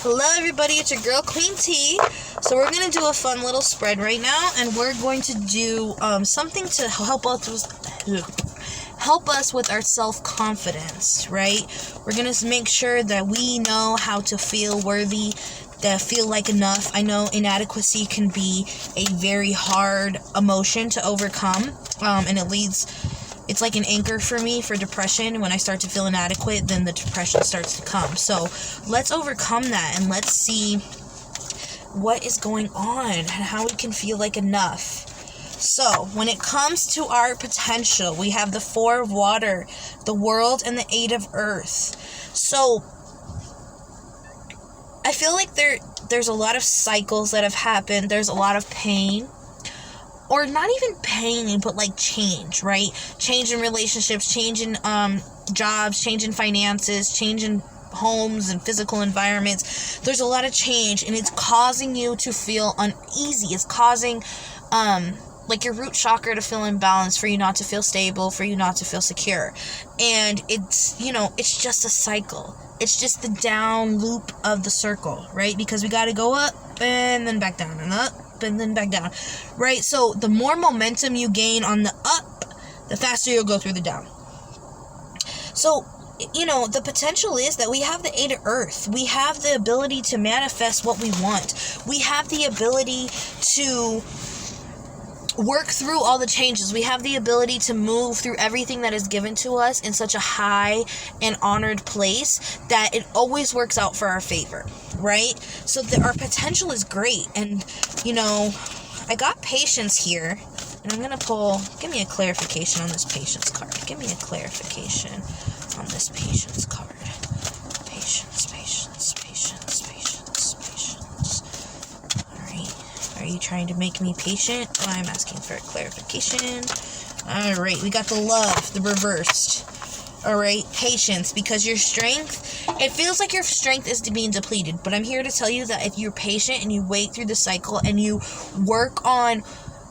Hello everybody, it's your girl Queen T. So we're going to do a fun little spread right now, and we're going to do something to help us with our self-confidence, right? We're going to make sure that we know how to feel worthy, that feel like enough. I know inadequacy can be a very hard emotion to overcome, and it's like an anchor for me for depression. When I start to feel inadequate, then the depression starts to come. So let's overcome that and let's see what is going on and how we can feel like enough. So when it comes to our potential, we have the 4 of water, the world, and the 8 of earth. So I feel like there's a lot of cycles that have happened. There's a lot of pain. Or not even pain, but like change, right? Change in relationships, change in jobs, change in finances, change in homes and physical environments. There's a lot of change, and it's causing you to feel uneasy. It's causing like your root chakra to feel imbalanced, for you not to feel stable, for you not to feel secure. And it's just a cycle. It's just the down loop of the circle, right? Because we got to go up and then back down and up and then back down, right? So the more momentum you gain on the up, the faster you'll go through the down. So, the potential is that we have the 8 of earth. We have the ability to manifest what we want. We have the ability to work through all the changes. We have the ability to move through everything that is given to us in such a high and honored place that it always works out for our favor, right? So our potential is great. And, I got patience here, and I'm going to give me a clarification on this patience card. Give me a clarification on this patience card. Patience. Are you trying to make me patient? Well, I'm asking for a clarification. Alright, we got the love, the reversed. Alright, patience, because your strength, it feels like your strength is being depleted, but I'm here to tell you that if you're patient and you wait through the cycle and you work on,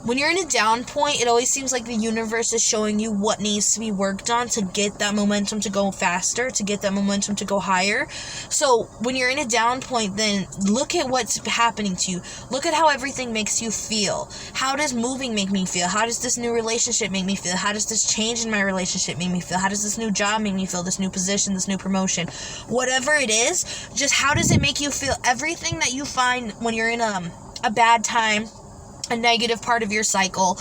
when you're in a down point, it always seems like the universe is showing you what needs to be worked on to get that momentum to go faster, to get that momentum to go higher. So when you're in a down point, then look at what's happening to you. Look at how everything makes you feel. How does moving make me feel? How does this new relationship make me feel? How does this change in my relationship make me feel? How does this new job make me feel? This new position, this new promotion, whatever it is, just how does it make you feel? Everything that you find when you're in a bad time, a negative part of your cycle,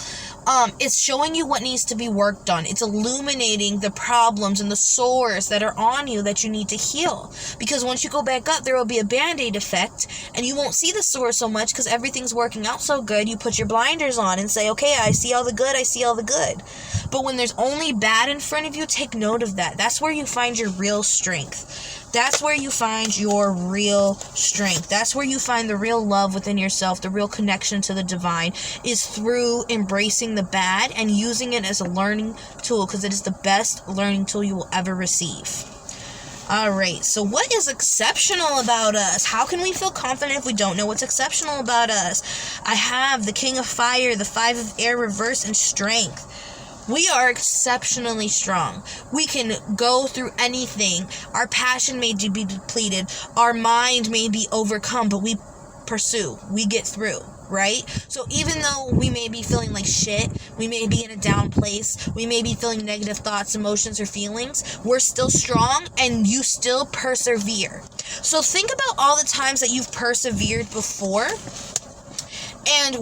it's showing you what needs to be worked on. It's illuminating the problems and the sores that are on you that you need to heal. Because once you go back up, there will be a band-aid effect, and you won't see the sore so much because everything's working out so good. You put your blinders on and say, okay, I see all the good, I see all the good. But when there's only bad in front of you, take note of that. That's where you find your real strength. That's where you find your real strength. That's where you find the real love within yourself, the real connection to the divine, is through embracing the bad and using it as a learning tool, because it is the best learning tool you will ever receive. Alright, so what is exceptional about us? How can we feel confident if we don't know what's exceptional about us? I have the King of Fire, the 5 of Air reverse, and strength. We are exceptionally strong. We can go through anything. Our passion may be depleted. Our mind may be overcome, but we pursue. We get through, right? So even though we may be feeling like shit, we may be in a down place, we may be feeling negative thoughts, emotions, or feelings, we're still strong, and you still persevere. So think about all the times that you've persevered before and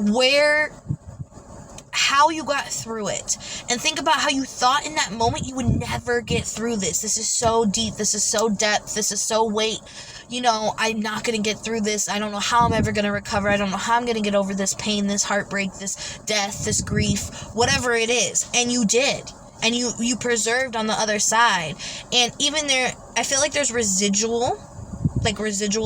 how you got through it, and think about how you thought in that moment you would never get through this. This is so deep, this is so depth, this is so weight, I'm not going to get through this. I don't know how I'm ever going to recover. I don't know how I'm going to get over this pain, this heartbreak, this death, this grief, whatever it is. And you did, and you persevered on the other side. And even there, I feel like there's residual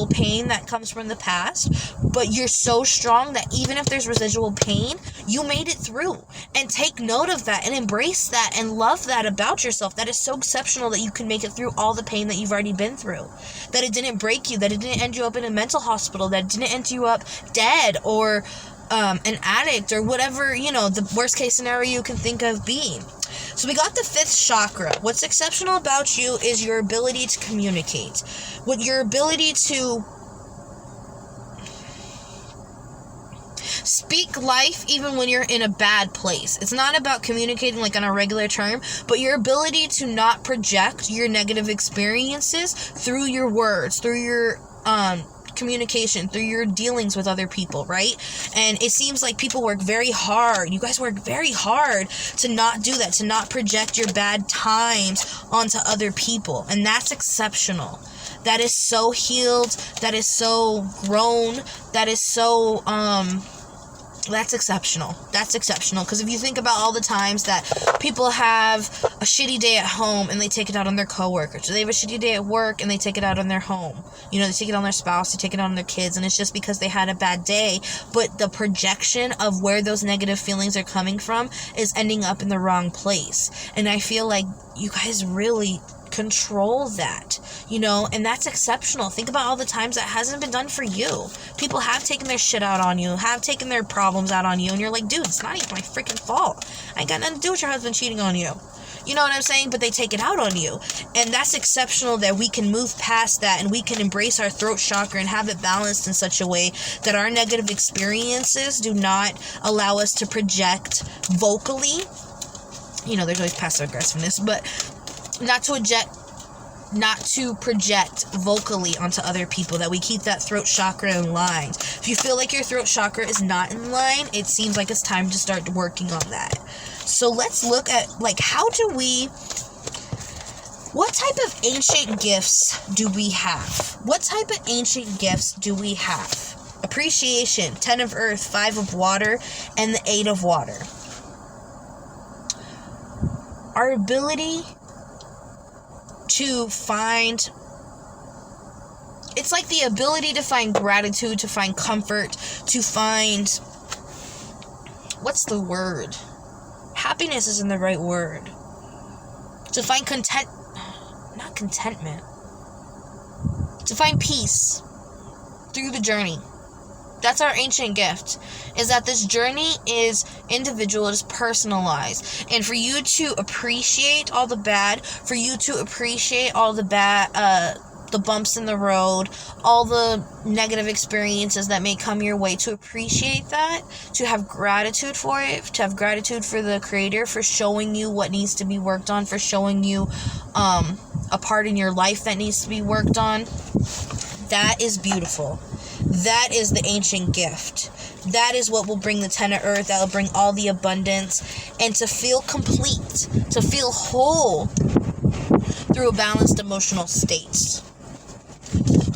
pain that comes from the past, but you're so strong that even if there's residual pain, you made it through. And take note of that and embrace that and love that about yourself. That is so exceptional that you can make it through all the pain that you've already been through. That it didn't break you, that it didn't end you up in a mental hospital, that it didn't end you up dead or an addict or whatever, the worst case scenario you can think of being. So we got the 5th chakra. What's exceptional about you is your ability to communicate. Your ability to speak life even when you're in a bad place. It's not about communicating like on a regular term, but your ability to not project your negative experiences through your words, through your communication, through your dealings with other people, right? And it seems like people work very hard. You guys work very hard to not do that, to not project your bad times onto other people. And that's exceptional. That is so healed. That is so grown. That is so, that's exceptional. That's exceptional. Because if you think about all the times that people have a shitty day at home and they take it out on their coworkers, or they have a shitty day at work and they take it out on their home. You know, they take it on their spouse, they take it on their kids, and it's just because they had a bad day. But the projection of where those negative feelings are coming from is ending up in the wrong place. And I feel like you guys really control that, you know, and that's exceptional. Think about all the times that hasn't been done for you. People have taken their shit out on you, have taken their problems out on you, and you're like, dude, it's not even my freaking fault. I ain't got nothing to do with your husband cheating on you. You know what I'm saying? But they take it out on you. And that's exceptional that we can move past that and we can embrace our throat chakra and have it balanced in such a way that our negative experiences do not allow us to project vocally. You know, there's always passive aggressiveness, but not to project vocally onto other people, that we keep that throat chakra in line. If you feel like your throat chakra is not in line, it seems like it's time to start working on that. So let's look at, like, what type of ancient gifts do we have? What type of ancient gifts do we have? Appreciation, 10 of earth, 5 of water, and the 8 of water. Our ability to find, it's like the ability to find gratitude, to find comfort, to find, what's the word? Happiness isn't the right word. To find not contentment. To find peace through the journey. That's our ancient gift, is that this journey is individual, it is personalized. And for you to appreciate all the bad, for you to appreciate all the the bumps in the road, all the negative experiences that may come your way, to appreciate that, to have gratitude for it, to have gratitude for the Creator, for showing you what needs to be worked on, for showing you a part in your life that needs to be worked on. That is beautiful. That is the ancient gift. That is what will bring the 10 of earth. That will bring all the abundance. And to feel complete, to feel whole through a balanced emotional state.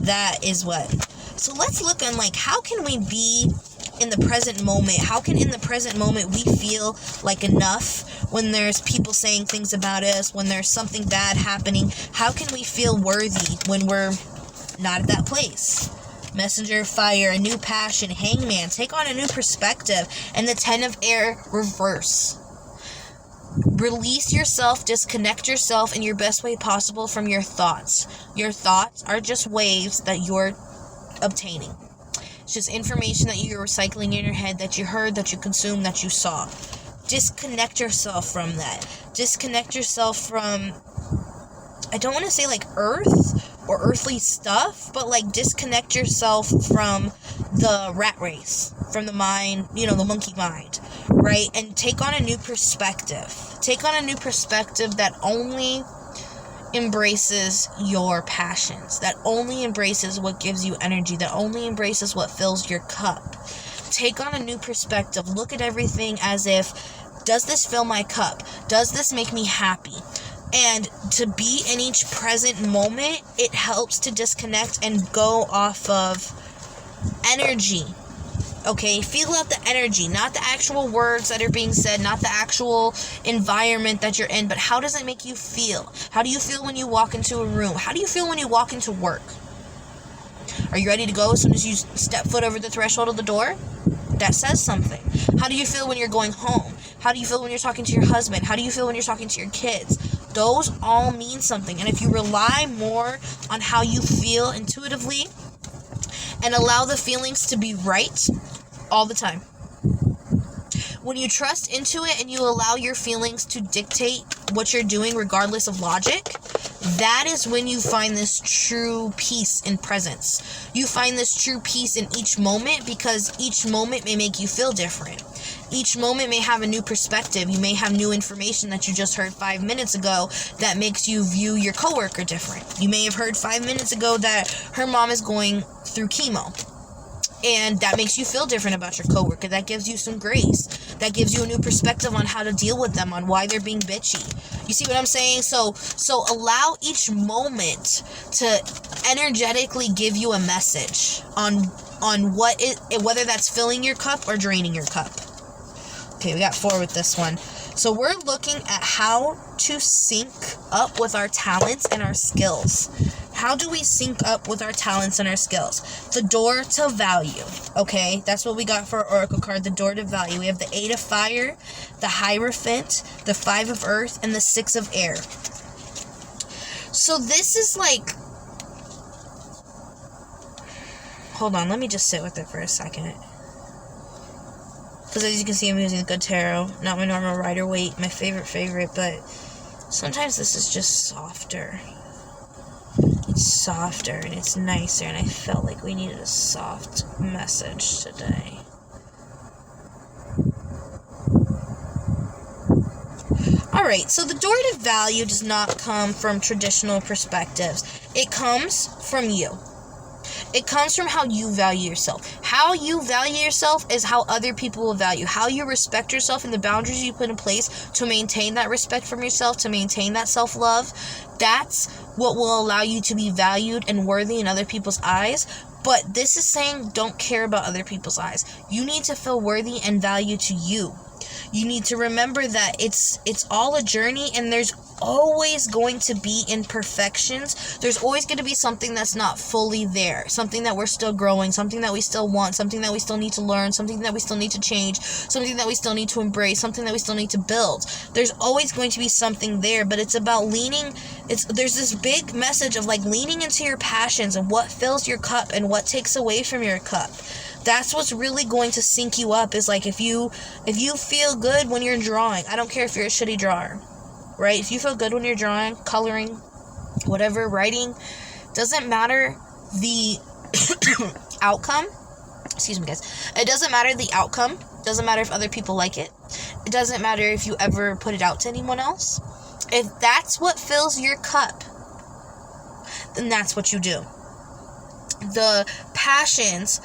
That is what. So let's look on, like, how can we be in the present moment? How can in the present moment we feel like enough when there's people saying things about us, when there's something bad happening? How can we feel worthy when we're not at that place? Messenger of fire, a new passion, hangman, take on a new perspective, and the 10 of air, reverse. Release yourself, disconnect yourself in your best way possible from your thoughts. Your thoughts are just waves that you're obtaining. It's just information that you're recycling in your head, that you heard, that you consumed, that you saw. Disconnect yourself from that. Disconnect yourself from, I don't want to say like earth or earthly stuff, but like disconnect yourself from the rat race, from the mind, you know, the monkey mind, right? And take on a new perspective. Take on a new perspective that only embraces your passions, that only embraces what gives you energy, that only embraces what fills your cup. Take on a new perspective. Look at everything as if, does this fill my cup? Does this make me happy? And to be in each present moment, it helps to disconnect and go off of energy. Okay, feel out the energy, not the actual words that are being said, not the actual environment that you're in, but how does it make you feel? How do you feel when you walk into a room? How do you feel when you walk into work? Are you ready to go as soon as you step foot over the threshold of the door? That says something. How do you feel when you're going home? How do you feel when you're talking to your husband? How do you feel when you're talking to your kids? Those all mean something. And if you rely more on how you feel intuitively and allow the feelings to be right all the time, when you trust into it and you allow your feelings to dictate what you're doing regardless of logic, that is when you find this true peace and presence. You find this true peace in each moment, because each moment may make you feel different. Each moment may have a new perspective. You may have new information that you just heard 5 minutes ago that makes you view your coworker different. You may have heard 5 minutes ago that her mom is going through chemo, and that makes you feel different about your coworker. That gives you some grace. That gives you a new perspective on how to deal with them, on why they're being bitchy. You see what I'm saying? So allow each moment to energetically give you a message on what whether that's filling your cup or draining your cup. Okay, we got 4 with this one. So we're looking at how to sync up with our talents and our skills. How do we sync up with our talents and our skills? The door to value. Okay, that's what we got for our Oracle card, the door to value. We have the 8 of fire, the Hierophant, the 5 of earth, and the 6 of air. So this is like... Hold on, let me just sit with it for a second. Because as you can see, I'm using the Good Tarot, not my normal Rider-Waite, my favorite, but sometimes this is just softer. It's softer and it's nicer, and I felt like we needed a soft message today. Alright, so the door to value does not come from traditional perspectives. It comes from you. It comes from how you value yourself. How you value yourself is how other people will value. How you respect yourself and the boundaries you put in place to maintain that respect from yourself, to maintain that self-love. That's what will allow you to be valued and worthy in other people's eyes. But this is saying don't care about other people's eyes. You need to feel worthy and value to you. You need to remember that it's all a journey, and there's always going to be imperfections. There's always going to be something that's not fully there, something that we're still growing, something that we still want, something that we still need to learn, something that we still need to change, something that we still need to embrace, something that we still need to build. There's always going to be something there, but it's about there's this big message of like leaning into your passions and what fills your cup and what takes away from your cup. That's what's really going to sync you up, is like if you feel good when you're drawing, I don't care if you're a shitty drawer, right? If you feel good when you're drawing, coloring, whatever, writing, doesn't matter the outcome. Excuse me, guys. It doesn't matter the outcome. Doesn't matter if other people like it. It doesn't matter if you ever put it out to anyone else. If that's what fills your cup, then that's what you do. The passions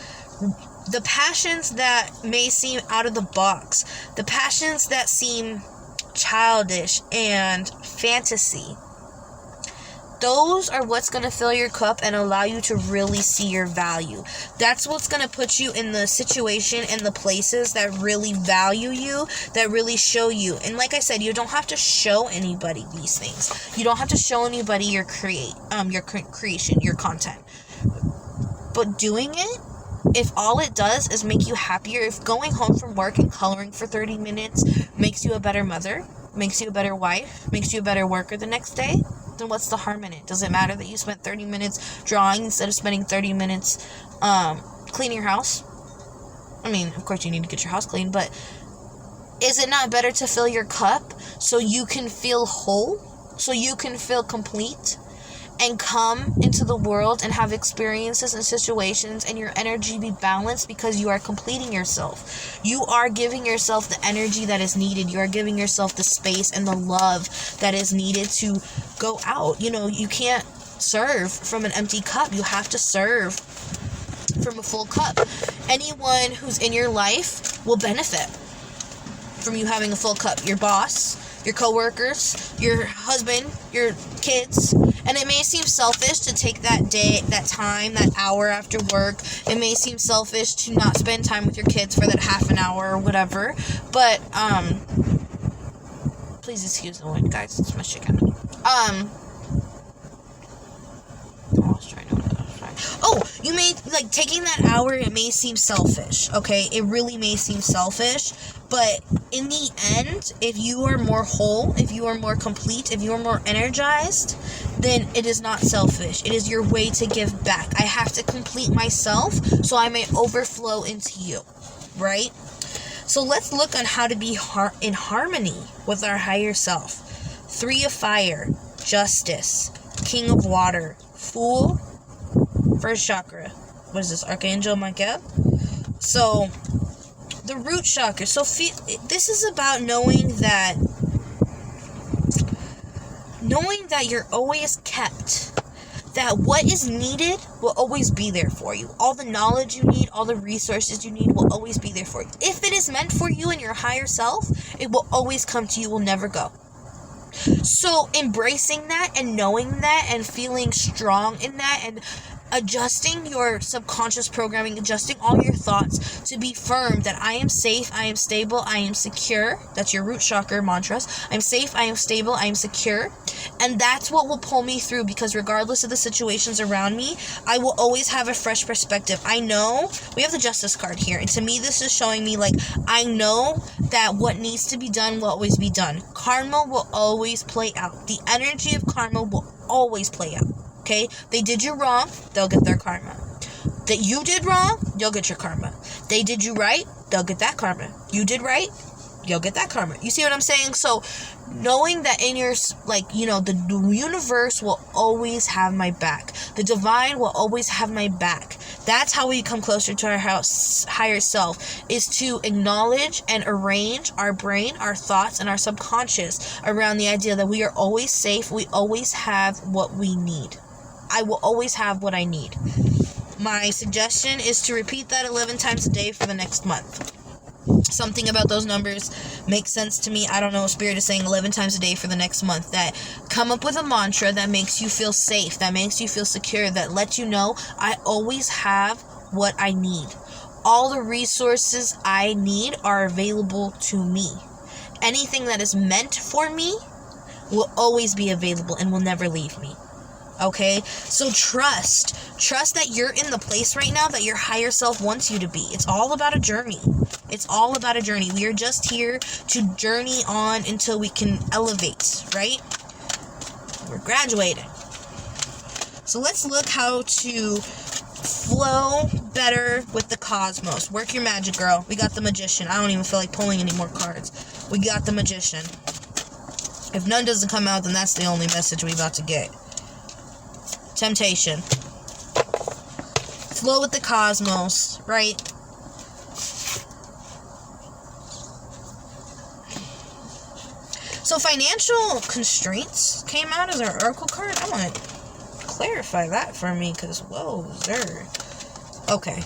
that may seem out of the box, the passions that seem childish and fantasy, those are what's going to fill your cup and allow you to really see your value. That's what's going to put you in the situation and the places that really value you, that really show you. And like I said, you don't have to show anybody these things. You don't have to show anybody your creation, your content. But doing it, if all it does is make you happier, if going home from work and coloring for 30 minutes makes you a better mother, makes you a better wife, makes you a better worker the next day, then what's the harm in it? Does it matter that you spent 30 minutes drawing instead of spending 30 minutes cleaning your house? I mean, of course you need to get your house clean, but is it not better to fill your cup so you can feel whole, so you can feel complete, and come into the world and have experiences and situations and your energy be balanced because you are completing yourself. You are giving yourself the energy that is needed. You are giving yourself the space and the love that is needed to go out. You know, you can't serve from an empty cup. You have to serve from a full cup. Anyone who's in your life will benefit from you having a full cup. Your boss, your coworkers, your husband, your kids. And it may seem selfish to take that day, that time, that hour after work. It may seem selfish to not spend time with your kids for that half an hour or whatever. But, please excuse the wind, guys. It's my chicken. Oh, you may, like, taking that hour, it may seem selfish, okay? It really may seem selfish, but in the end, if you are more whole, if you are more complete, if you are more energized, then it is not selfish. It is your way to give back. I have to complete myself so I may overflow into you, right? So let's look on how to be in harmony with our higher self. 3 of fire, justice. King of Water. Fool. First chakra. What is this? Archangel Michael? So, the root chakra. So, this is about knowing that you're always kept. That what is needed will always be there for you. All the knowledge you need, all the resources you need will always be there for you. If it is meant for you and your higher self, it will always come to you, will never go. So embracing that and knowing that and feeling strong in that and adjusting your subconscious programming, adjusting all your thoughts to be firm that I am safe, I am stable, I am secure. That's your root chakra mantras. I'm safe, I am stable, I am secure. And that's what will pull me through, because regardless of the situations around me, I will always have a fresh perspective. I know, we have the Justice card here, and to me this is showing me like, I know that what needs to be done will always be done. Karma will always play out. The energy of karma will always play out. Okay? They did you wrong, they'll get their karma. That you did wrong, you'll get your karma. They did you right, they'll get that karma. You did right, you'll get that karma. You see what I'm saying? So, knowing that in your, the universe will always have my back. The divine will always have my back. That's how we come closer to our higher self, is to acknowledge and arrange our brain, our thoughts, and our subconscious around the idea that we are always safe. We always have what we need. I will always have what I need. My suggestion is to repeat that 11 times a day for the next month. Something about those numbers makes sense to me. I don't know, Spirit is saying 11 times a day for the next month. That come up with a mantra that makes you feel safe, that makes you feel secure, that lets you know I always have what I need. All the resources I need are available to me. Anything that is meant for me will always be available and will never leave me. Okay? So trust that you're in the place right now that your higher self wants you to be. It's all about a journey. It's all about a journey. We are just here to journey on until we can elevate, right? We're graduating. So let's look how to flow better with the cosmos. Work your magic, girl. We got the Magician. I don't even feel like pulling any more cards. We got the Magician. If none doesn't come out, then that's the only message we about to get. Temptation. Flow with the cosmos, right? So financial constraints came out as our oracle card. I want to clarify that for me, because whoa, sir. Okay.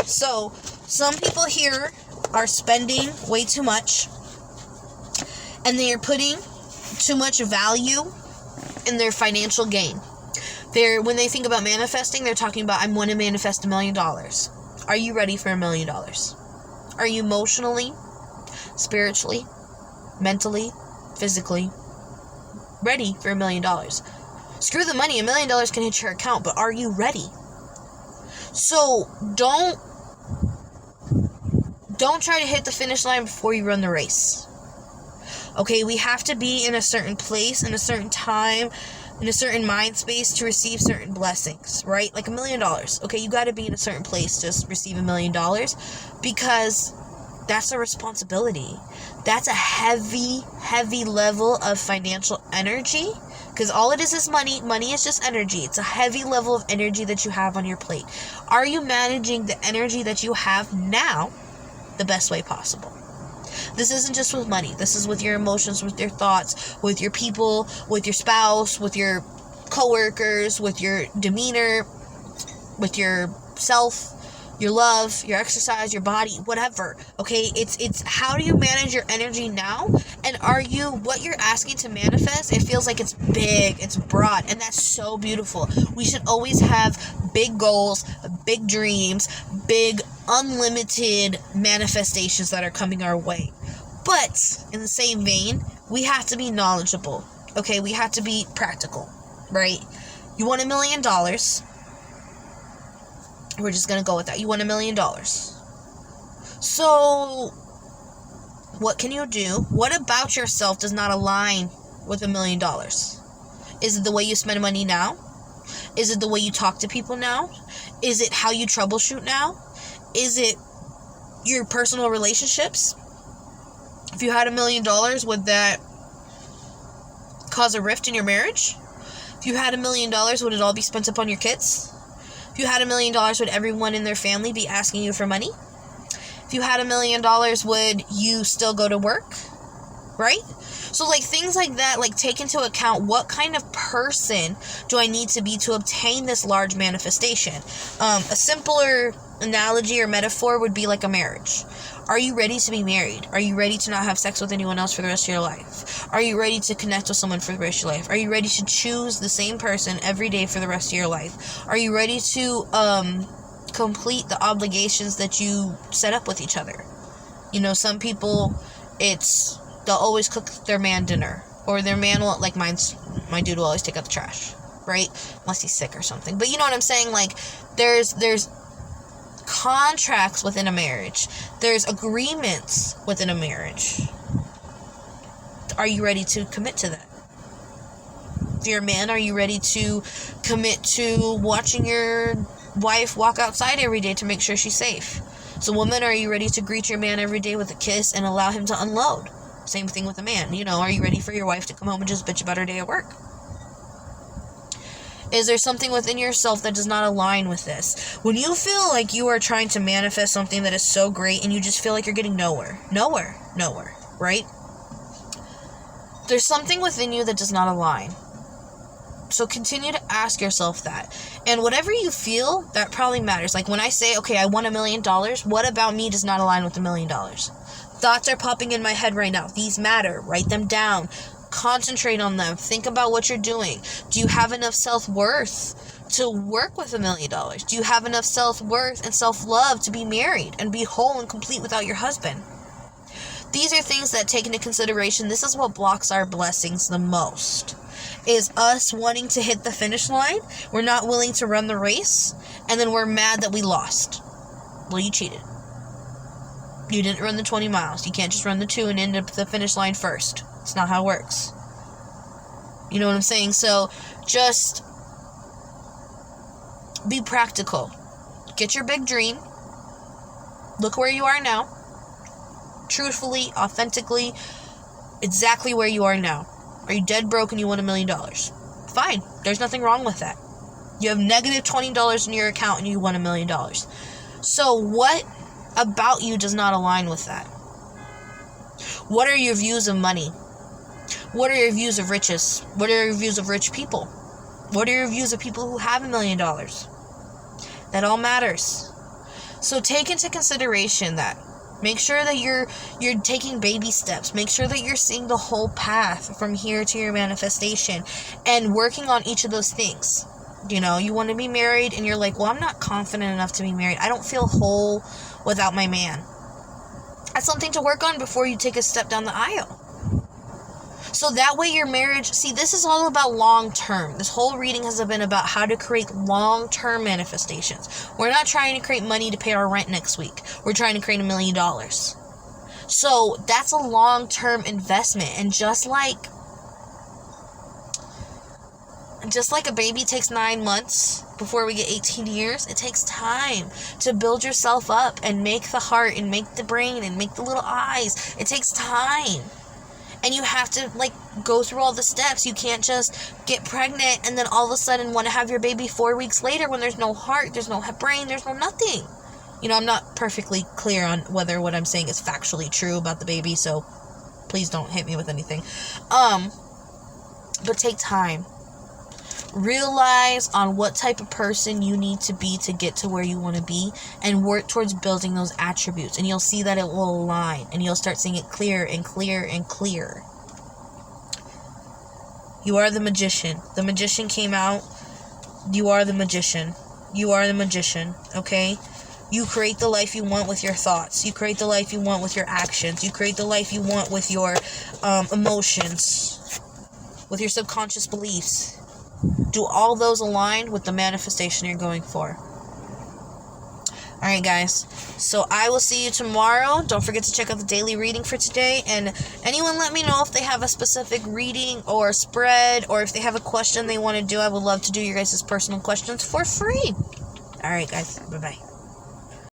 So some people here are spending way too much, and they are putting too much value in their financial gain. When they think about manifesting, they're talking about, I want to manifest $1 million. Are you ready for $1 million? Are you emotionally, spiritually, mentally, physically ready for $1 million? Screw the money. $1 million can hit your account, but are you ready? So don't try to hit the finish line before you run the race. Okay, we have to be in a certain place, in a certain time, in a certain mind space to receive certain blessings, right? Like $1 million. Okay, you got to be in a certain place to receive $1 million, because that's a responsibility. That's a heavy, heavy level of financial energy, because all it is money. Money is just energy. It's a heavy level of energy that you have on your plate. Are you managing the energy that you have now the best way possible? This isn't just with money. This is with your emotions, with your thoughts, with your people, with your spouse, with your coworkers, with your demeanor, with your self, your love, your exercise, your body, whatever. Okay, it's how do you manage your energy now? And are you, what you're asking to manifest, it feels like it's big, it's broad, and that's so beautiful. We should always have big goals, big dreams, big unlimited manifestations that are coming our way. But in the same vein, we have to be knowledgeable. Okay, we have to be practical, right? You want $1 million. We're just going to go with that. You want $1 million. So, what can you do? What about yourself does not align with $1 million? Is it the way you spend money now? Is it the way you talk to people now? Is it how you troubleshoot now? Is it your personal relationships? If you had $1 million, would that cause a rift in your marriage? If you had $1 million, would it all be spent upon your kids? If you had $1 million, would everyone in their family be asking you for money? If you had $1 million, would you still go to work? Right? So, like, things like that, like, take into account what kind of person do I need to be to obtain this large manifestation. A simpler analogy or metaphor would be like a marriage. Are you ready to be married? Are you ready to not have sex with anyone else for the rest of your life? Are you ready to connect with someone for the rest of your life? Are you ready to choose the same person every day for the rest of your life? Are you ready to complete the obligations that you set up with each other? You know, some people, they'll always cook their man dinner, or their man will, like my dude will always take out the trash, right? Unless he's sick or something. But you know what I'm saying? Like, there's contracts within a marriage. There's agreements within a marriage. Are you ready to commit to that? If you're a man, are you ready to commit to watching your wife walk outside every day to make sure she's safe? So, woman, are you ready to greet your man every day with a kiss and allow him to unload? Same thing with a man. You know, are you ready for your wife to come home and just bitch about her day at work? Is there something within yourself that does not align with this? When you feel like you are trying to manifest something that is so great and you just feel like you're getting nowhere, right? There's something within you that does not align. So continue to ask yourself that. And whatever you feel, that probably matters. Like when I say, okay, I want $1 million, what about me does not align with $1 million? Thoughts are popping in my head right now. These matter. Write them down. Concentrate on them. Think about what you're doing. Do you have enough self-worth to work with $1 million? Do you have enough self-worth and self-love to be married and be whole and complete without your husband? These are things that take into consideration. This is what blocks our blessings the most. Is us wanting to hit the finish line. We're not willing to run the race. And then we're mad that we lost. Well, you cheated. You didn't run the 20 miles. You can't just run the 2 and end up the finish line first. It's not how it works. You know what I'm saying? So, just be practical. Get your big dream. Look where you are now. Truthfully, authentically, exactly where you are now. Are you dead broke and you want $1 million? Fine. There's nothing wrong with that. You have negative $20 in your account and you want $1 million. So, what about you does not align with that? What are your views of money? What are your views of riches? What are your views of rich people? What are your views of people who have $1 million? That all matters. So take into consideration that. Make sure that you're taking baby steps. Make sure that you're seeing the whole path from here to your manifestation and working on each of those things. You know, you want to be married and you're like, well, I'm not confident enough to be married. I don't feel whole without my man. That's something to work on before you take a step down the aisle. So that way your marriage, see, this is all about long term. This whole reading has been about how to create long-term manifestations. We're not trying to create money to pay our rent next week. We're trying to create $1 million. So that's a long-term investment. And just like a baby takes 9 months before we get 18 years, it takes time to build yourself up and make the heart and make the brain and make the little eyes. It takes time. And you have to, go through all the steps. You can't just get pregnant and then all of a sudden want to have your baby 4 weeks later when there's no heart, there's no brain, there's no nothing. You know, I'm not perfectly clear on whether what I'm saying is factually true about the baby, so please don't hit me with anything. But take time. Realize on what type of person you need to be to get to where you want to be and work towards building those attributes, and you'll see that it will align and you'll start seeing it clearer and clearer and clearer. You are the magician. The magician came out. You are the magician. You are the magician, okay? You create the life you want with your thoughts. You create the life you want with your actions. You create the life you want with your emotions, with your subconscious beliefs. Do all those align with the manifestation you're going for? Alright, guys. So I will see you tomorrow. Don't forget to check out the daily reading for today. And anyone let me know if they have a specific reading or spread, or if they have a question they want to do. I would love to do your guys' personal questions for free. Alright, guys. Bye-bye.